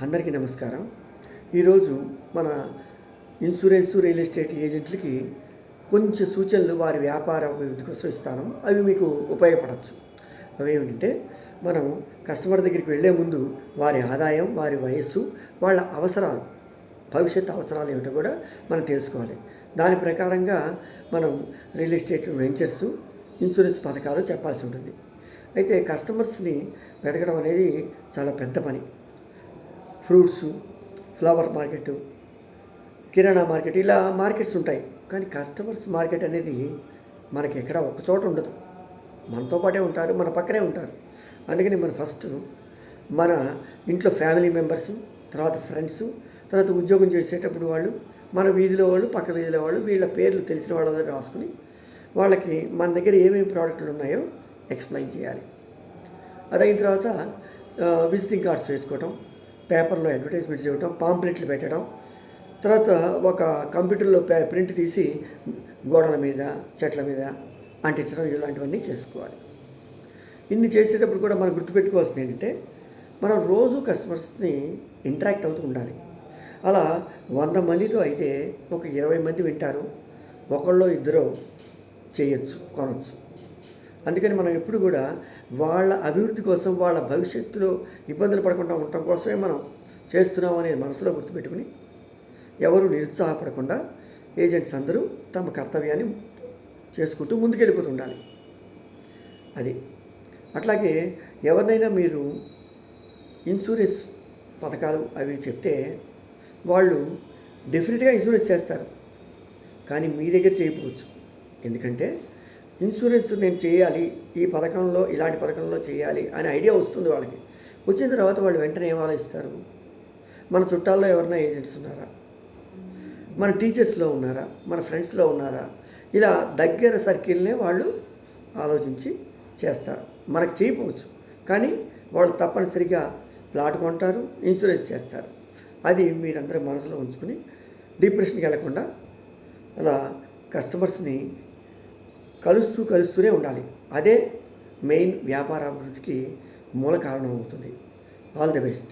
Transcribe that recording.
అందరికీ నమస్కారం. ఈరోజు మన ఇన్సూరెన్స్ రియల్ ఎస్టేట్ ఏజెంట్లకి కొంచెం సూచనలు వారి వ్యాపార అభివృద్ధి కోసం ఇస్తాను. అవి మీకు ఉపయోగపడవచ్చు. అవి ఏమిటంటే, మనం కస్టమర్ దగ్గరికి వెళ్ళే ముందు వారి ఆదాయం, వారి వయస్సు, వాళ్ళ అవసరాలు, భవిష్యత్ అవసరాలు ఏమిటో కూడా మనం తెలుసుకోవాలి. దాని ప్రకారంగా మనం రియల్ ఎస్టేట్ వెంచర్స్, ఇన్సూరెన్స్ పథకాలు చెప్పాల్సి ఉంటుంది. అయితే కస్టమర్స్ని వెతకడం అనేది చాలా పెద్ద పని. ఫ్రూట్స్, ఫ్లవర్ మార్కెట్, కిరాణా మార్కెట్, ఇలా మార్కెట్స్ ఉంటాయి. కానీ కస్టమర్స్ మార్కెట్ అనేది మనకి ఎక్కడ ఒక చోట ఉండదు. మనతో పాటే ఉంటారు, మన పక్కనే ఉంటారు. అందుకని మనం ఫస్ట్ మన ఇంట్లో ఫ్యామిలీ మెంబర్స్, తర్వాత ఫ్రెండ్స్, తర్వాత ఉద్యోగం చేసేటప్పుడు వాళ్ళు, మన వీధిలో వాళ్ళు, పక్క వీధిలో వాళ్ళు, వీళ్ళ పేర్లు తెలిసిన వాళ్ళ దగ్గర రాసుకుని వాళ్ళకి మన దగ్గర ఏమేమి ప్రోడక్ట్లు ఉన్నాయో ఎక్స్ప్లెయిన్ చేయాలి. అదైన తర్వాత విజిటింగ్ కార్డ్స్ వేసుకోవటం, పేపర్లో అడ్వర్టైజ్మెంట్స్ ఇవ్వటం, పాంప్లెట్లు పెట్టడం, తర్వాత ఒక కంప్యూటర్లో ప్రింట్ తీసి గోడల మీద, చెట్ల మీద అంటించడం, ఇలాంటివన్నీ చేసుకోవాలి. ఇన్ని చేసేటప్పుడు కూడా మనం గుర్తుపెట్టుకోవాల్సింది ఏంటంటే, మనం రోజు కస్టమర్స్ని ఇంటరాక్ట్ అవుతూ ఉండాలి. అలా 100 మందితో అయితే ఒక 20 మంది వింటారు, ఒకళ్ళో ఇద్దరు చేయొచ్చు, కొనవచ్చు. అందుకని మనం ఎప్పుడు కూడా వాళ్ళ అభివృద్ధి కోసం, వాళ్ళ భవిష్యత్తులో ఇబ్బందులు పడకుండా ఉండటం కోసమే మనం చేస్తున్నాం అనేది మనసులో గుర్తుపెట్టుకుని, ఎవరు నిరుత్సాహపడకుండా ఏజెంట్స్ అందరూ తమ కర్తవ్యాన్ని చేసుకుంటూ ముందుకెళ్ళిపోతూ ఉండాలి. అది అట్లాగే ఎవరినైనా మీరు ఇన్సూరెన్స్ పథకాలు అవి చెప్తే వాళ్ళు డెఫినెట్గా ఇన్సూరెన్స్ చేస్తారు, కానీ మీ దగ్గర చేయకపోవచ్చు. ఎందుకంటే ఇన్సూరెన్స్ నేను చేయాలి, ఈ పథకంలో, ఇలాంటి పథకంలో చేయాలి అనే ఐడియా వస్తుంది వాళ్ళకి. వచ్చిన తర్వాత వాళ్ళు వెంటనే ఏం ఆలోచిస్తారు? మన చుట్టాల్లో ఎవరైనా ఏజెంట్స్ ఉన్నారా, మన టీచర్స్లో ఉన్నారా, మన ఫ్రెండ్స్లో ఉన్నారా, ఇలా దగ్గర సర్కిల్నే వాళ్ళు ఆలోచించి చేస్తారు. మనకు చేయకపోవచ్చు, కానీ వాళ్ళు తప్పనిసరిగా ప్లాట్ కొంటారు, ఇన్సూరెన్స్ చేస్తారు. అది మీరందరూ మనసులో ఉంచుకుని డిప్రెషన్కి వెళ్లకుండా అలా కస్టమర్స్ని కలుస్తూనే ఉండాలి. అదే మెయిన్ వ్యాపార అభివృద్ధికి మూల కారణం అవుతుంది. All the best.